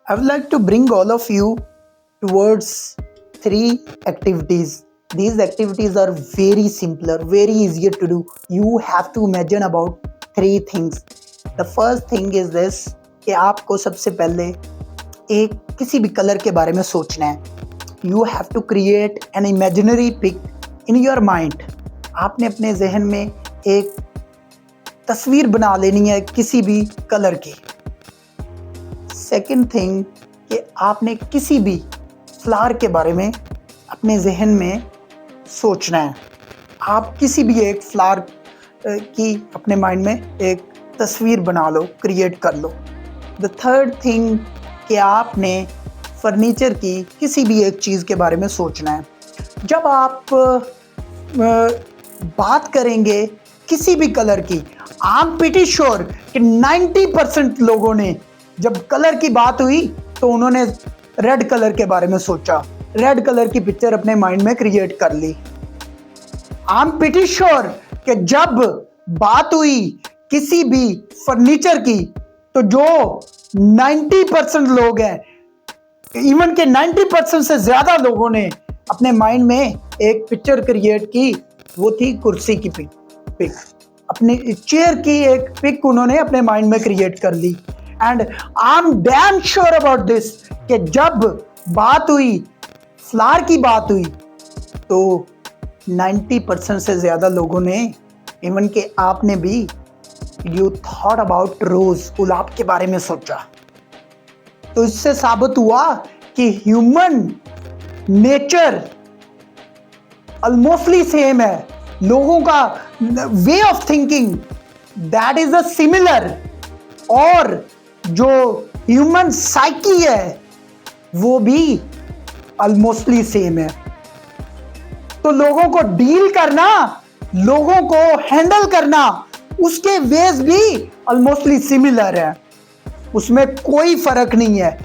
I would like to bring all of you towards three activities. These activities are very simpler, very easier to do. You have to imagine about three things. The first thing is this कि आपको सबसे पहले एक किसी भी colour के बारे में सोचना है. You have to create an imaginary pic in your mind. आपने अपने जहन में एक तस्वीर बना लेनी है किसी भी कलर की. सेकेंड थिंग कि आपने किसी भी फ्लावर के बारे में अपने जहन में सोचना है. आप किसी भी एक फ्लावर की अपने माइंड में एक तस्वीर बना लो, क्रिएट कर लो. द थर्ड थिंग कि आपने फर्नीचर की किसी भी एक चीज़ के बारे में सोचना है. जब आप बात करेंगे किसी भी कलर की, आई एम प्रीटी श्योर कि 90% लोगों ने जब कलर की बात हुई तो उन्होंने रेड कलर के बारे में सोचा, रेड कलर की पिक्चर अपने माइंड में क्रिएट कर ली. आई एम प्रीटी श्योर कि जब बात हुई किसी भी फर्नीचर की तो जो 90% लोग हैं, इवन के 90% से ज़्यादा लोगों ने अपने माइंड में एक पिक्चर क्रिएट की, वो थी कुर्सी की पिक. अपनी चेयर की एक पिक उन्होंने अपने माइंड में क्रिएट कर ली. And I am damn sure about this कि जब बात हुई, फ्लावर की बात हुई, तो 90% से ज़्यादा लोगों ने, इवन के आपने भी, यू थॉट अबाउट रोज़, गुलाब के बारे में सोचा. तो इससे साबित हुआ कि ह्यूमन नेचर ऑलमोस्टली सेम है. लोगों का way of thinking that is a similar, और जो ह्यूमन साइकी है वो भी ऑलमोस्टली सेम है. तो लोगों को डील करना, लोगों को हैंडल करना, उसके वेज भी ऑलमोस्टली सिमिलर है. उसमें कोई फर्क नहीं है.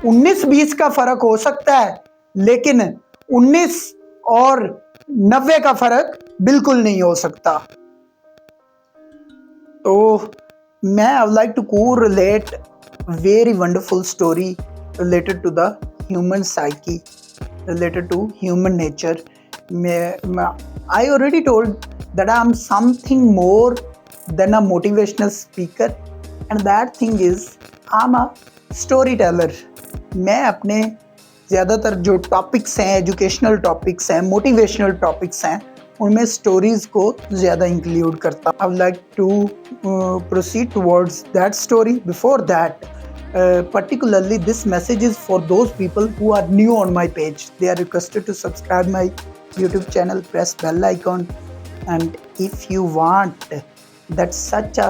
19-20 का फर्क हो सकता है, लेकिन 19 और 90 का फर्क बिल्कुल नहीं हो सकता. तो मैं I would like to correlate very wonderful story related to the human psyche, related to human nature. I already told that I'm something more than a motivational speaker, and that thing is I'm a storyteller. मैं अपने ज़्यादातर जो topics हैं, educational topics हैं, motivational topics हैं, उनमें stories को ज़्यादा इंक्लूड करता. I would like to proceed towards that story. Before that, particularly this message is for those people who are new on my page. They are requested to subscribe my YouTube channel, press bell icon, and if you want that such a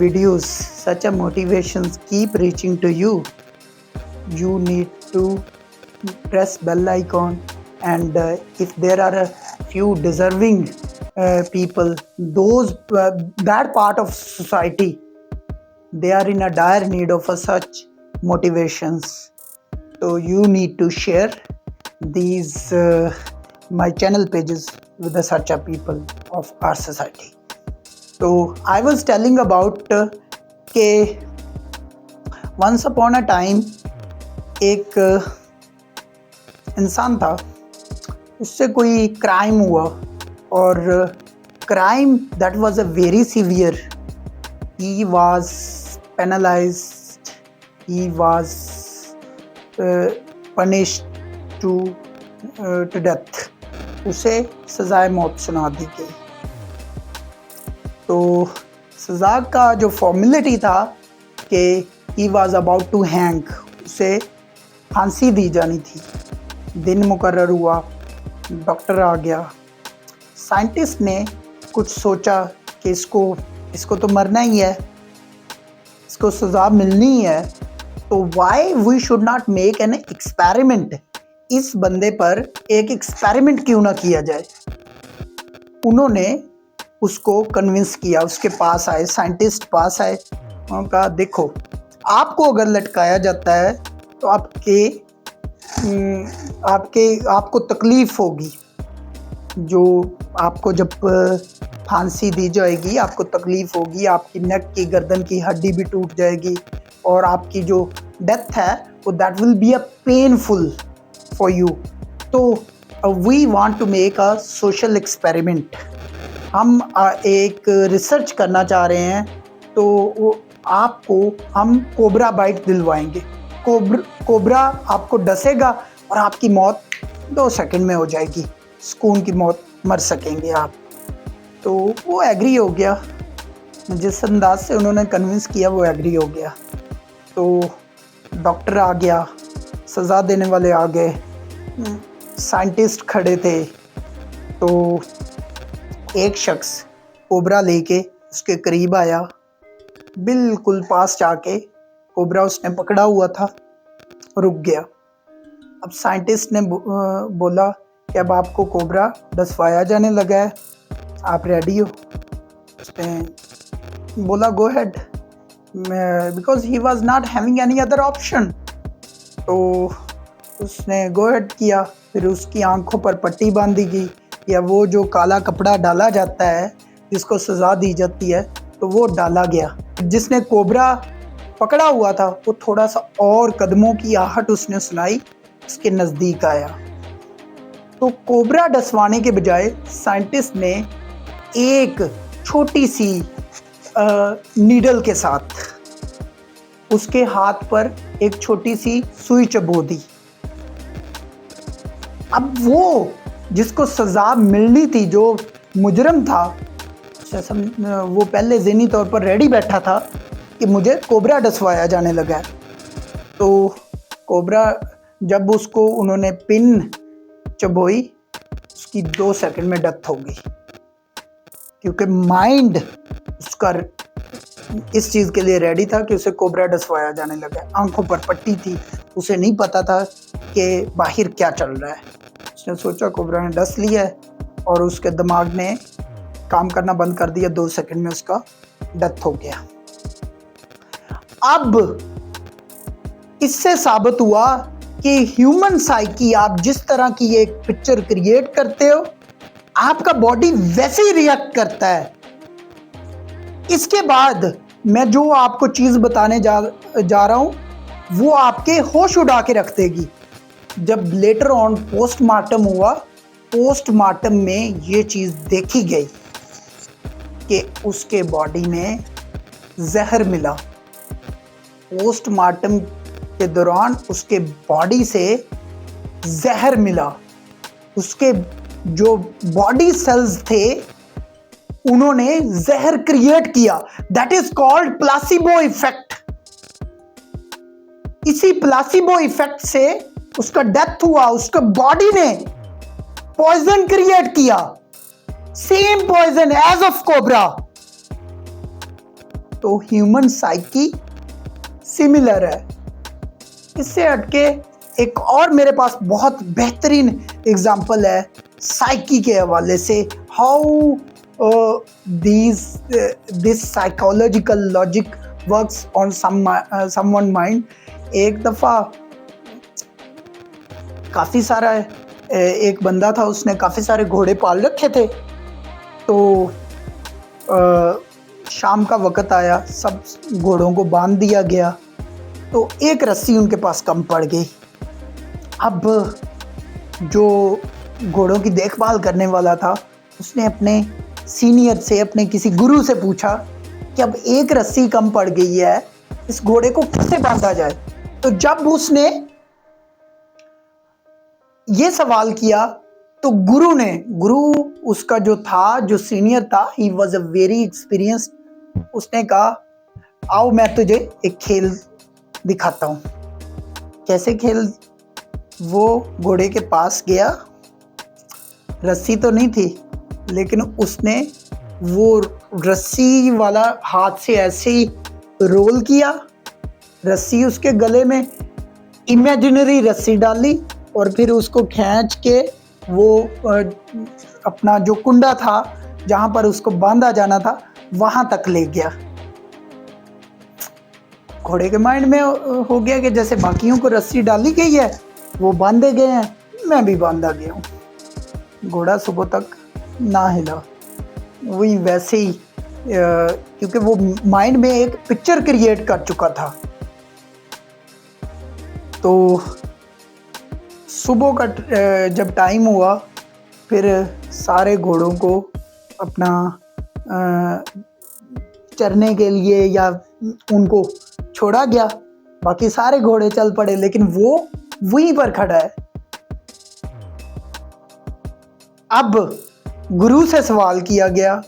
videos, such a motivations keep reaching to you, you need to press bell icon. And if there are a few deserving people, those that part of society, they are in a dire need of such motivations. So you need to share these my channel pages with the such a people of our society. So I was telling about के once upon a time एक इंसान था, उससे कोई crime हुआ, और crime that was a very severe. He was penalized, he was punished to death. उसे सज़ाए मौत सुना दी गई. तो सज़ा का जो फॉर्मेलिटी था कि he was about to hang, उसे फांसी दी जानी थी. दिन मुकर्रर हुआ, डॉक्टर आ गया, साइंटिस्ट ने कुछ सोचा कि इसको तो मरना ही है, इसको सज़ा मिलनी ही है, तो why we should not make an experiment. इस बंदे पर एक एक्सपेरिमेंट क्यों ना किया जाए. उन्होंने उसको कन्विंस किया. उसके पास आए, साइंटिस्ट पास आए, उन्होंने कहा देखो, आपको अगर लटकाया जाता है तो आपको तकलीफ़ होगी. जो आपको जब फांसी दी जाएगी आपको तकलीफ़ होगी, आपकी नेक की गर्दन की हड्डी भी टूट जाएगी, और आपकी जो डेथ है that will be a painful for you. तो we want to make a social experiment. हम एक रिसर्च करना चाह रहे हैं, तो वो आपको हम कोबरा बाइट दिलवाएंगे। कोबरा आपको डसेगा और आपकी मौत 2 सेकंड में हो जाएगी, सुकून की मौत, मर सकेंगे आप। तो वो एग्री हो गया, जिस अंदाज से उन्होंने कन्विंस किया वो एग्री हो गया। तो डॉक्टर आ गया, सज़ा देने वाले आ गए, साइंटिस्ट खड़े थे। तो एक शख्स कोबरा लेके उसके करीब आया, बिल्कुल पास जाके कोबरा उसने पकड़ा हुआ था, रुक गया। अब साइंटिस्ट ने बोला कि अब आपको कोबरा डसवाया जाने लगा है, आप रेडी हो? उसने बोला go head, because he was not having any other option. तो उसने गो हेड किया। फिर उसकी आंखों पर पट्टी बांधी गई, या वो जो काला कपड़ा डाला जाता है जिसको सज़ा दी जाती है, तो वो डाला गया। जिसने कोबरा पकड़ा हुआ था वो थोड़ा सा और कदमों की आहट उसने सुनाई, उसके नज़दीक आया। तो कोबरा डसवाने के बजाय साइंटिस्ट ने एक छोटी सी नीडल के साथ उसके हाथ पर एक छोटी सी सुई चबो दी। अब वो जिसको सज़ा मिलनी थी, जो मुजरम था, वो पहले ज़हनी तौर पर रेडी बैठा था कि मुझे कोबरा डसवाया जाने लगा है। तो कोबरा जब उसको उन्होंने पिन चबोई, उसकी 2 सेकंड में डेथ हो गई, क्योंकि माइंड उसका इस चीज़ के लिए रेडी था कि उसे कोबरा डसवाया जाने लगा। आंखों पर पट्टी थी, उसे नहीं पता था कि बाहर क्या चल रहा है। उसने सोचा कोबरा ने डस लिया है, और उसके दिमाग ने काम करना बंद कर दिया। 2 सेकंड में उसका डेथ हो गया। अब इससे साबित हुआ कि ह्यूमन साइकी, आप जिस तरह की एक पिक्चर क्रिएट करते हो, आपका बॉडी वैसे ही रिएक्ट करता है। इसके बाद मैं जो आपको चीज बताने जा रहा हूं, वो आपके होश उड़ा के रख देगी। जब लेटर ऑन पोस्टमार्टम हुआ, पोस्टमार्टम में ये चीज देखी गई कि उसके बॉडी में जहर मिला। पोस्टमार्टम के दौरान उसके बॉडी से जहर मिला। उसके जो बॉडी सेल्स थे उन्होंने जहर क्रिएट किया। That is called placebo effect. इसी प्लासिबो इफेक्ट से उसका डेथ हुआ। उसका बॉडी ने पॉइजन क्रिएट किया, same poison as of cobra. तो ह्यूमन साइकी सिमिलर है। इससे हटके एक और मेरे पास बहुत बेहतरीन एग्जांपल है साइकी के हवाले से, how this psychological logic works on someone mind. एक दफ़ा काफ़ी सारा एक बंदा था, उसने काफ़ी सारे घोड़े पाल रखे थे। तो शाम का वक़्त आया, सब घोड़ों को बांध दिया गया, तो एक रस्सी उनके पास कम पड़ गई। अब जो घोड़ों की देखभाल करने वाला था, उसने अपने सीनियर से, अपने किसी गुरु से पूछा कि अब एक रस्सी कम पड़ गई है, इस घोड़े को कैसे बांधा जाए। तो जब उसने ये सवाल किया, तो गुरु उसका जो था, जो सीनियर था, he was a very experienced. उसने कहा आओ मैं तुझे एक खेल दिखाता हूँ। कैसे खेल? वो घोड़े के पास गया, रस्सी तो नहीं थी, लेकिन उसने वो रस्सी वाला हाथ से ऐसे ही रोल किया, रस्सी उसके गले में, इमेजिनरी रस्सी डाली, और फिर उसको खींच के वो अपना जो कुंडा था जहाँ पर उसको बांधा जाना था वहाँ तक ले गया। घोड़े के माइंड में हो गया कि जैसे बाकियों को रस्सी डाली गई है, वो बांधे गए हैं, मैं भी बांधा गया हूँ। घोड़ा सुबह तक ना हिला, वही वैसे ही, क्योंकि वो माइंड में एक पिक्चर क्रिएट कर चुका था। तो सुबह का जब टाइम हुआ, फिर सारे घोड़ों को अपना चरने के लिए या उनको छोड़ा गया। बाकी सारे घोड़े चल पड़े, लेकिन वो वहीं पर खड़ा है। अब गुरु से सवाल किया गया,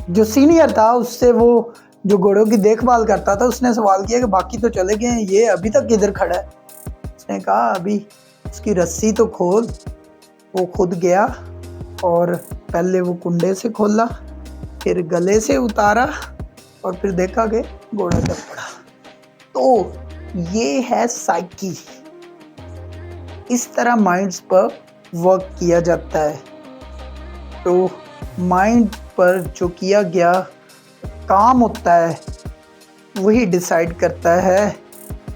जो सीनियर था उससे, वो जो घोड़ों की देखभाल करता था, उसने सवाल किया कि बाकी तो चले गए हैं, ये अभी तक किधर खड़ा है। उसने कहा अभी उसकी रस्सी तो खोल। वो खुद गया और पहले वो कुंडे से खोला, फिर गले से उतारा और फिर देखा कि घोड़ा चल पड़ा। तो ये है साइकी। इस तरह माइंड्स पर वर्क किया जाता है। तो माइंड पर जो किया गया काम होता है वही डिसाइड करता है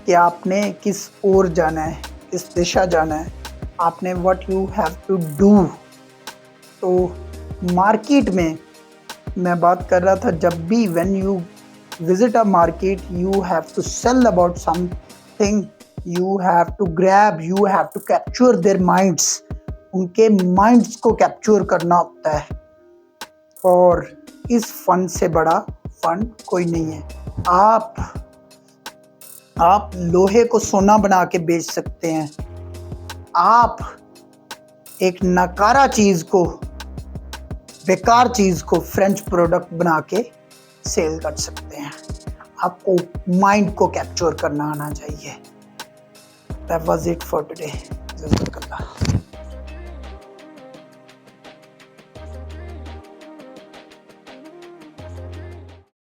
कि आपने किस ओर जाना है, किस दिशा जाना है, आपने what you have to do. तो मार्केट में मैं बात कर रहा था, जब भी when you visit a market you have to sell about something, you have to grab, you have to capture their minds. उनके माइंड्स को कैप्चर करना होता है। और इस फन से बड़ा फन कोई नहीं है। आप लोहे को सोना बना के बेच सकते हैं। आप एक नकारा चीज को, बेकार चीज को फ्रेंच प्रोडक्ट बना के सेल कर सकते हैं। आपको माइंड को कैप्चर करना आना चाहिए। That was it for today. जज़ाकल्लाह।